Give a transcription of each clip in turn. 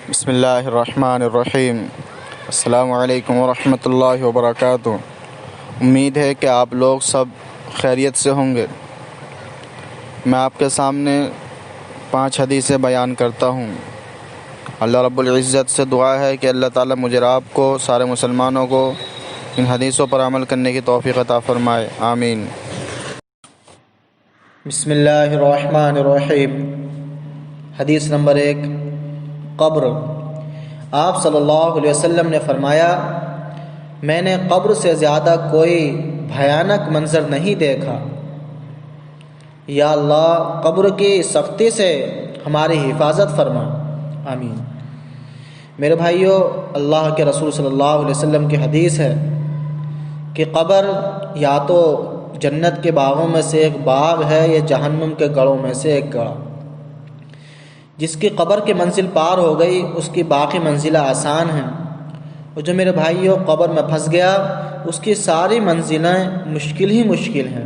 بسم اللہ الرحمن الرحیم۔ السلام علیکم ورحمۃ اللہ وبرکاتہ۔ امید ہے کہ آپ لوگ سب خیریت سے ہوں گے۔ میں آپ کے سامنے 5 حدیثیں بیان کرتا ہوں۔ اللہ رب العزت سے دعا ہے کہ اللہ تعالیٰ مجھے اور آپ کو، سارے مسلمانوں کو ان حدیثوں پر عمل کرنے کی توفیق عطا فرمائے، آمین۔ بسم اللہ الرحمن الرحیم۔ حدیث نمبر 1، قبر۔ آپ صلی اللہ علیہ وسلم نے فرمایا، میں نے قبر سے زیادہ کوئی بھیانک منظر نہیں دیکھا۔ یا اللہ قبر کی سختی سے ہماری حفاظت فرما، آمین۔ میرے بھائیو، اللہ کے رسول صلی اللہ علیہ وسلم کی حدیث ہے کہ قبر یا تو جنت کے باغوں میں سے ایک باغ ہے یا جہنم کے گڑھوں میں سے ایک گڑھ۔ جس کی قبر کی منزل پار ہو گئی اس کی باقی منزلیں آسان ہیں، اور جو میرے بھائیوں قبر میں پھنس گیا اس کی ساری منزلیں مشکل ہی مشکل ہیں۔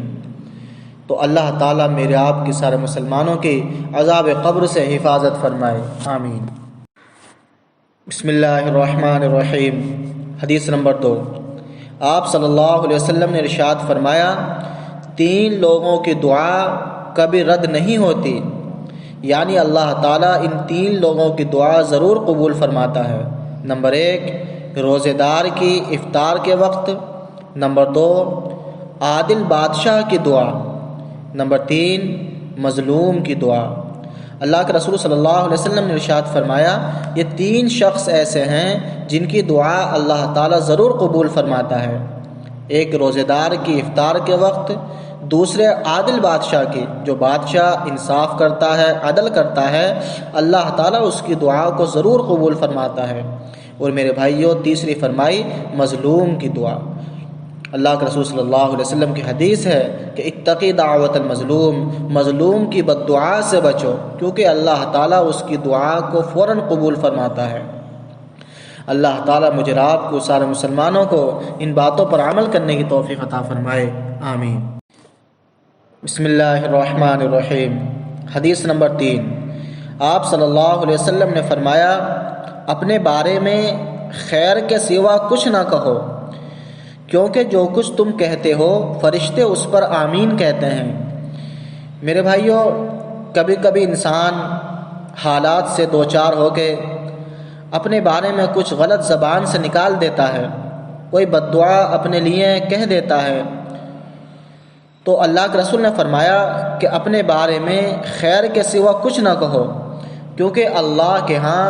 تو اللہ تعالیٰ میرے آپ کی سارے مسلمانوں کی عذاب قبر سے حفاظت فرمائے، آمین۔ بسم اللہ الرحمن الرحیم۔ حدیث نمبر 2، آپ صلی اللہ علیہ وسلم نے ارشاد فرمایا، 3 لوگوں کی دعا کبھی رد نہیں ہوتی، یعنی اللہ تعالیٰ ان 3 لوگوں کی دعا ضرور قبول فرماتا ہے۔ نمبر 1، روزے دار کی افطار کے وقت۔ نمبر 2، عادل بادشاہ کی دعا۔ نمبر 3، مظلوم کی دعا۔ اللہ کے رسول صلی اللہ علیہ وسلم نے ارشاد فرمایا، یہ 3 شخص ایسے ہیں جن کی دعا اللہ تعالیٰ ضرور قبول فرماتا ہے۔ ایک روزے دار کی افطار کے وقت، دوسرے عادل بادشاہ کی، جو بادشاہ انصاف کرتا ہے، عدل کرتا ہے، اللہ تعالیٰ اس کی دعا کو ضرور قبول فرماتا ہے۔ اور میرے بھائیوں، تیسری فرمائی مظلوم کی دعا۔ اللہ کے رسول صلی اللہ علیہ وسلم کی حدیث ہے کہ اتقی دعوت المظلوم، مظلوم کی بد دعا سے بچو، کیونکہ اللہ تعالیٰ اس کی دعا کو فوراً قبول فرماتا ہے۔ اللہ تعالیٰ مجھے اور آپ کو، سارے مسلمانوں کو ان باتوں پر عمل کرنے کی توفیق عطا فرمائے، آمین۔ بسم اللہ الرحمن الرحیم۔ حدیث نمبر 3، آپ صلی اللہ علیہ وسلم نے فرمایا، اپنے بارے میں خیر کے سوا کچھ نہ کہو، کیونکہ جو کچھ تم کہتے ہو فرشتے اس پر آمین کہتے ہیں۔ میرے بھائیوں، کبھی کبھی انسان حالات سے دوچار ہو کے اپنے بارے میں کچھ غلط زبان سے نکال دیتا ہے، کوئی بد دعا اپنے لیے کہہ دیتا ہے۔ تو اللہ کے رسول نے فرمایا کہ اپنے بارے میں خیر کے سوا کچھ نہ کہو، کیونکہ اللہ کے ہاں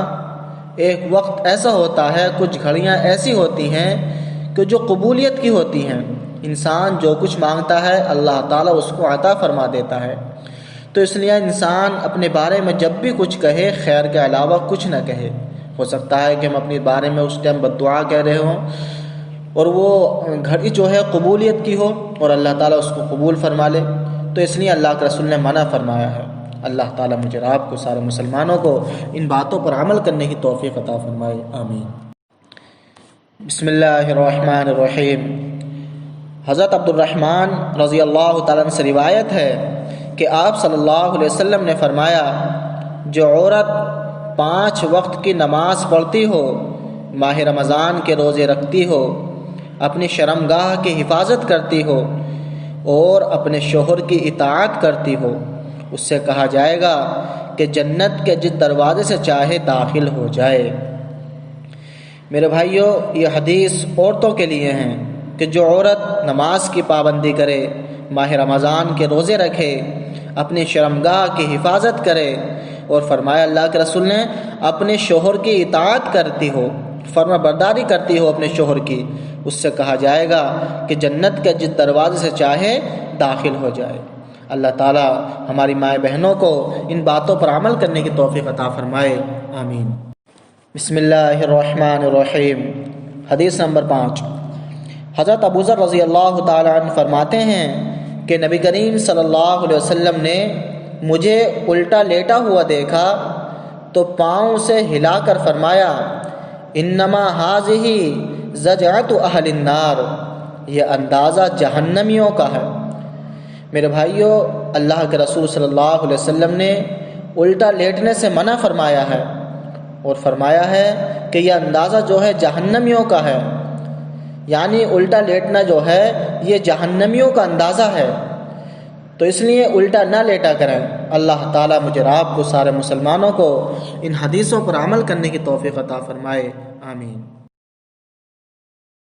ایک وقت ایسا ہوتا ہے، کچھ گھڑیاں ایسی ہوتی ہیں کہ جو قبولیت کی ہوتی ہیں۔ انسان جو کچھ مانگتا ہے اللہ تعالیٰ اس کو عطا فرما دیتا ہے۔ تو اس لیے انسان اپنے بارے میں جب بھی کچھ کہے خیر کے علاوہ کچھ نہ کہے۔ ہو سکتا ہے کہ ہم اپنے بارے میں اس ٹائم بد دعا کہہ رہے ہوں اور وہ گھڑی جو ہے قبولیت کی ہو اور اللہ تعالیٰ اس کو قبول فرما لے، تو اس لیے اللہ کے رسول نے منع فرمایا ہے۔ اللہ تعالیٰ مجھے اور آپ کو، سارے مسلمانوں کو ان باتوں پر عمل کرنے کی توفیق عطا فرمائے، آمین۔ بسم اللہ الرحمن الرحیم۔ حضرت عبد الرحمن رضی اللہ تعالیٰ عنہ سے روایت ہے کہ آپ صلی اللہ علیہ وسلم نے فرمایا، جو عورت 5 وقت کی نماز پڑھتی ہو، ماہ رمضان کے روزے رکھتی ہو، اپنی شرمگاہ کی حفاظت کرتی ہو اور اپنے شوہر کی اطاعت کرتی ہو، اس سے کہا جائے گا کہ جنت کے جس دروازے سے چاہے داخل ہو جائے۔ میرے بھائیوں، یہ حدیث عورتوں کے لیے ہیں کہ جو عورت نماز کی پابندی کرے، ماہ رمضان کے روزے رکھے، اپنی شرمگاہ کی حفاظت کرے، اور فرمایا اللہ کے رسول نے اپنے شوہر کی اطاعت کرتی ہو، فرما برداری کرتی ہو اپنے شوہر کی، اس سے کہا جائے گا کہ جنت کے جس دروازے سے چاہے داخل ہو جائے۔ اللہ تعالیٰ ہماری مائیں بہنوں کو ان باتوں پر عمل کرنے کی توفیق عطا فرمائے، آمین۔ بسم اللہ الرحمن الرحیم۔ حدیث نمبر 5، حضرت ابو ذر رضی اللہ تعالیٰ عنہ فرماتے ہیں کہ نبی کریم صلی اللہ علیہ وسلم نے مجھے الٹا لیٹا ہوا دیکھا تو پاؤں سے ہلا کر فرمایا، انما ھذہ زجعۃ اہل النار، یہ اندازہ جہنمیوں کا ہے۔ میرے بھائیوں، اللہ کے رسول صلی اللہ علیہ وسلم نے الٹا لیٹنے سے منع فرمایا ہے، اور فرمایا ہے کہ یہ اندازہ جو ہے جہنمیوں کا ہے، یعنی الٹا لیٹنا جو ہے یہ جہنمیوں کا اندازہ ہے، تو اس لیے الٹا نہ لیٹا کریں۔ اللہ تعالیٰ مجھے اور آپ کو، سارے مسلمانوں کو ان حدیثوں پر عمل کرنے کی توفیق عطا فرمائے، آمین۔